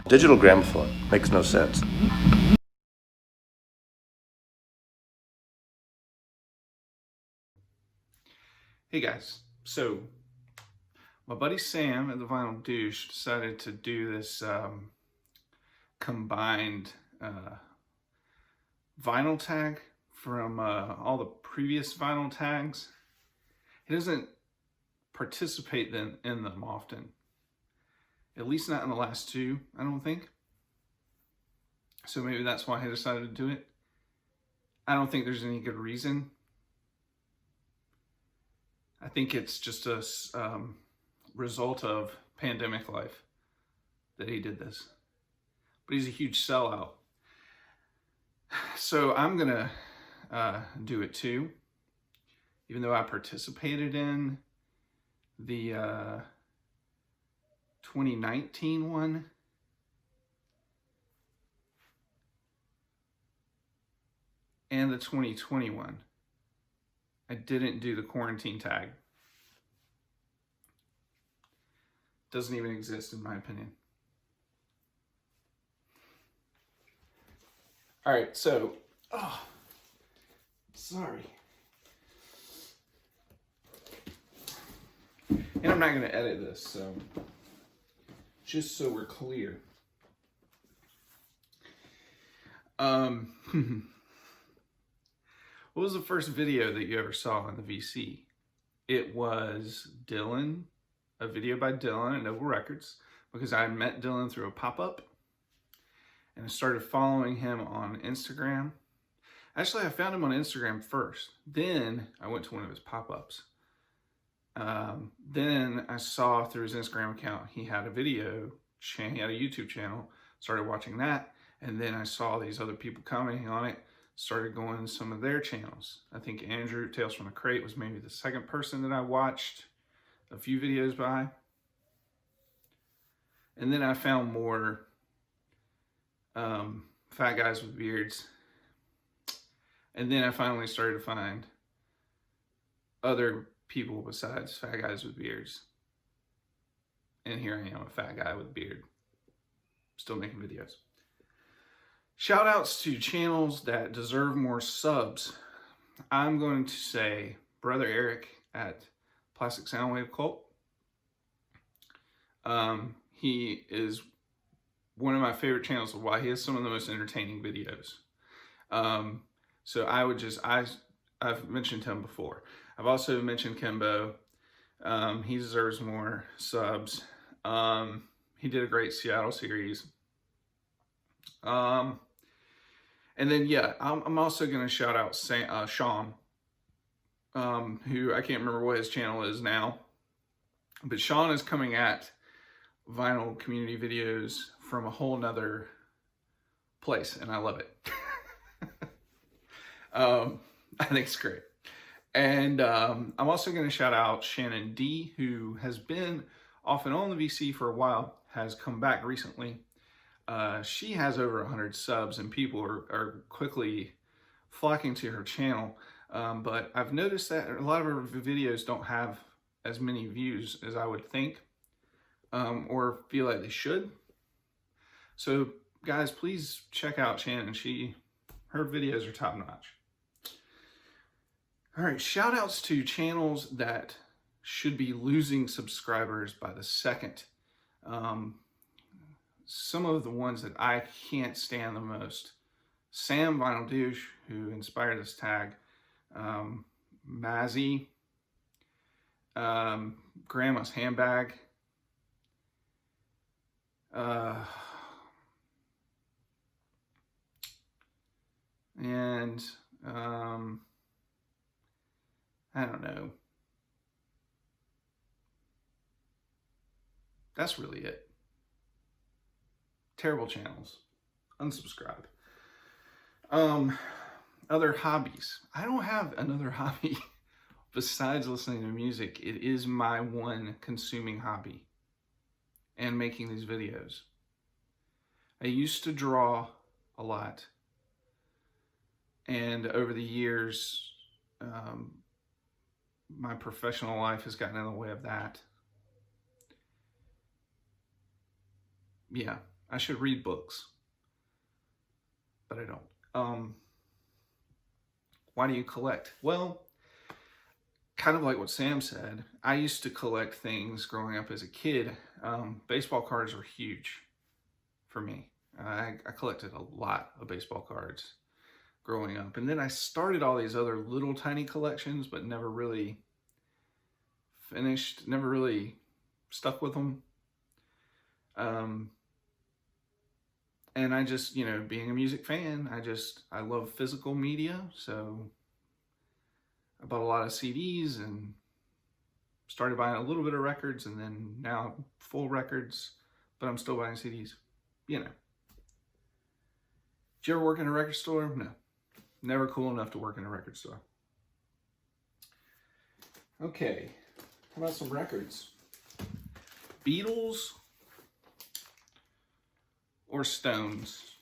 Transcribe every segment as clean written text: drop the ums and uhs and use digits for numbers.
Digital gramophone makes no sense. Hey guys, so my buddy Sam at the Vinyl Douche decided to do this combined vinyl tag from all the previous vinyl tags. He doesn't participate in them often, at least not in the last two, I don't think. So maybe that's why he decided to do it. I don't think there's any good reason. I think it's just a result of pandemic life that he did this. But he's a huge sellout. So I'm gonna do it too, even though I participated in the 2019 one. And the 2021. I didn't do the quarantine tag. Doesn't even exist in my opinion. All right, so, sorry. And I'm not gonna edit this, so, just so we're clear. What was the first video that you ever saw on the VC? It was Dylan, a video by Dylan at Noble Records, because I met Dylan through a pop-up and I started following him on Instagram. Actually, I found him on Instagram first. Then I went to one of his pop-ups. Then I saw through his Instagram account, he had a video, he had a YouTube channel, started watching that. And then I saw these other people commenting on it, started going to some of their channels. I think Andrew, Tales from the Crate, was maybe the second person that I watched a few videos by. And then I found more fat guys with beards. And then I finally started to find other people besides fat guys with beards. And here I am, a fat guy with a beard, still making videos. Shout outs to channels that deserve more subs. I'm going to say Brother Eric at Plastic Soundwave Cult. He is one of my favorite channels to watch. He has some of the most entertaining videos. So I've mentioned him before. I've also mentioned Kimbo. He deserves more subs. He did a great Seattle series. And then, yeah, I'm also going to shout out Sean, who I can't remember what his channel is now. But Sean is coming at vinyl community videos from a whole nother place, and I love it. I think it's great. And I'm also going to shout out Shannon D, who has been off and on the VC for a while, has come back recently. She has over 100 subs and people are quickly flocking to her channel. But I've noticed that a lot of her videos don't have as many views as I would think, or feel like they should. So guys, please check out Shannon. Her videos are top notch. All right, shout outs to channels that should be losing subscribers by the second. Some of the ones that I can't stand the most: Sam Vinyl Douche, who inspired this tag, Mazzy, Grandma's Handbag, and I don't know. That's really it. Terrible channels. Unsubscribe. Other hobbies. I don't have another hobby besides listening to music. It is my one consuming hobby, and making these videos. I used to draw a lot, and over the years, my professional life has gotten in the way of that. Yeah, I should read books, but I don't. Why do you collect? Well, kind of like what Sam said, I used to collect things growing up as a kid. Baseball cards were huge for me. I collected a lot of baseball cards growing up. And then I started all these other little tiny collections, but never really finished, never really stuck with them. And I just, you know, being a music fan, I love physical media. So I bought a lot of CDs and started buying a little bit of records, and then now full records, but I'm still buying CDs, you know. Did you ever work in a record store? No. Never cool enough to work in a record store. Okay, how about some records? Beatles or Stones?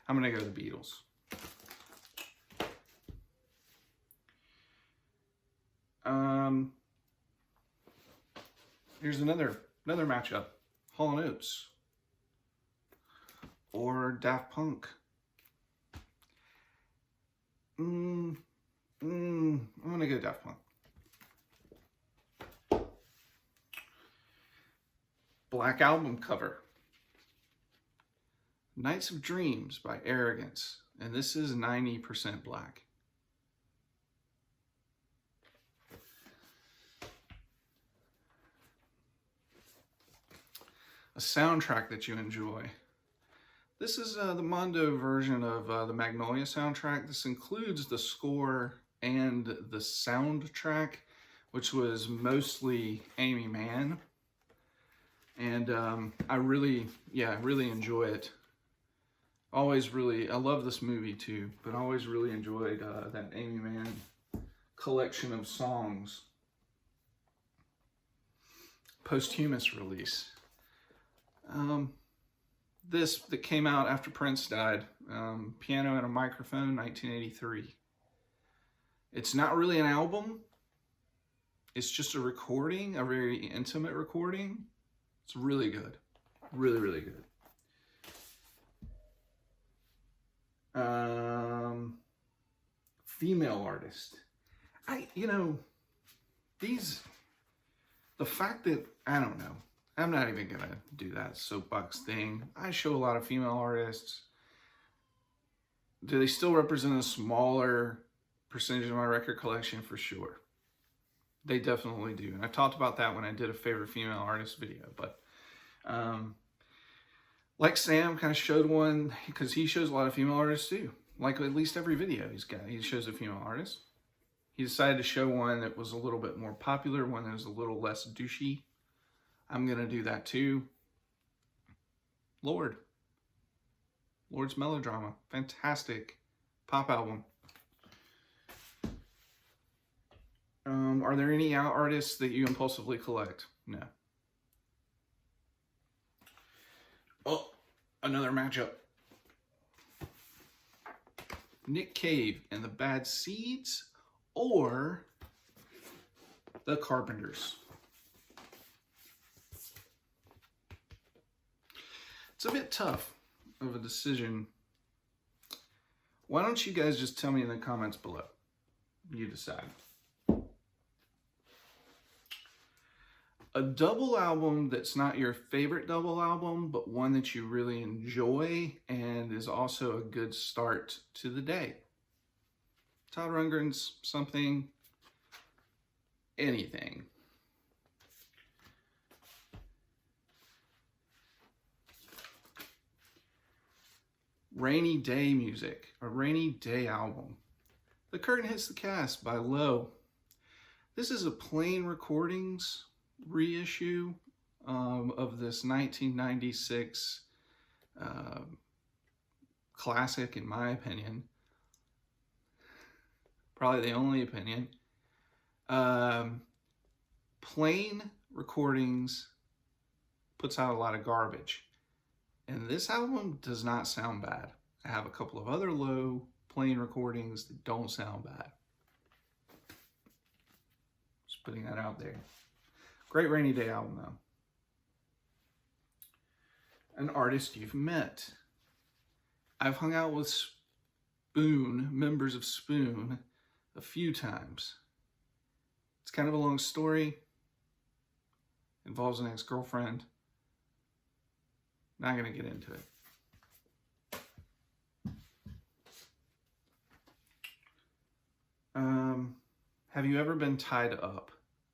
I'm gonna go the Beatles. Here's another matchup. Hall & Oates or Daft Punk. I'm gonna go Daft Punk. Black album cover. Nights of Dreams by Arrogance, and this is 90% black. A soundtrack that you enjoy. This is the Mondo version of the Magnolia soundtrack. This includes the score and the soundtrack, which was mostly Amy Mann. And I really enjoy it. I love this movie too, but I always really enjoyed that Amy Mann collection of songs. Posthumous release. This that came out after Prince died, Piano and a Microphone, 1983. It's not really an album. It's just a recording, a very intimate recording. It's really good. Really, really good. Female artist. The fact that, I don't know, I'm not even gonna do that soapbox thing. I show a lot of female artists. Do they still represent a smaller percentage of my record collection? For sure. They definitely do. And I talked about that when I did a favorite female artist video. But like Sam kind of showed one, because he shows a lot of female artists too. Like at least every video he shows a female artist. He decided to show one that was a little bit more popular, one that was a little less douchey. I'm going to do that too. Lord's Melodrama. Fantastic pop album. Are there any artists that you impulsively collect? No. Oh, another matchup. Nick Cave and the Bad Seeds or the Carpenters? It's a bit tough of a decision. Why don't you guys just tell me in the comments below? You decide. A double album that's not your favorite double album, but one that you really enjoy and is also a good start to the day. Todd Rundgren's Something, anything. Rainy day music, a rainy day album. The Curtain Hits the Cast by Low. This is a Plain Recordings reissue of this 1996 classic, in my opinion. Probably the only opinion. Plain Recordings puts out a lot of garbage. And this album does not sound bad. I have a couple of other Low Plain Recordings that don't sound bad. putting that out there. Great rainy day album, though. An artist you've met. I've hung out with Spoon, members of Spoon, a few times. It's kind of a long story. Involves an ex-girlfriend. Not going to get into it. Have you ever been tied up?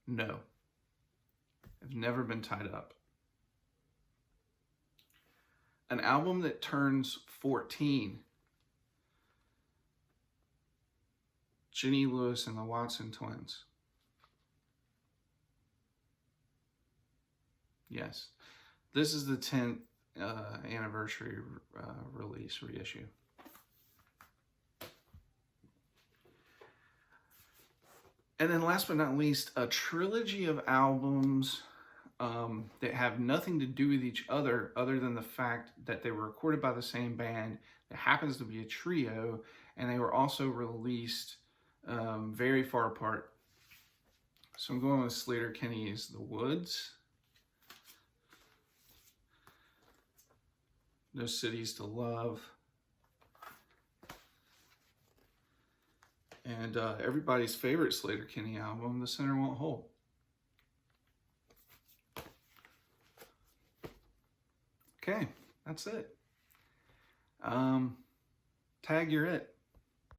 No. I've never been tied up. An album that turns 14. Jenny Lewis and the Watson Twins. Yes. This is the 10th anniversary release, reissue. And then last but not least, a trilogy of albums that have nothing to do with each other than the fact that they were recorded by the same band that happens to be a trio, and they were also released very far apart. So I'm going with Sleater-Kinney's The Woods, No Cities to Love, and everybody's favorite Sleater-Kinney album, The Center Won't Hold. Okay, that's it. Tag, you're it.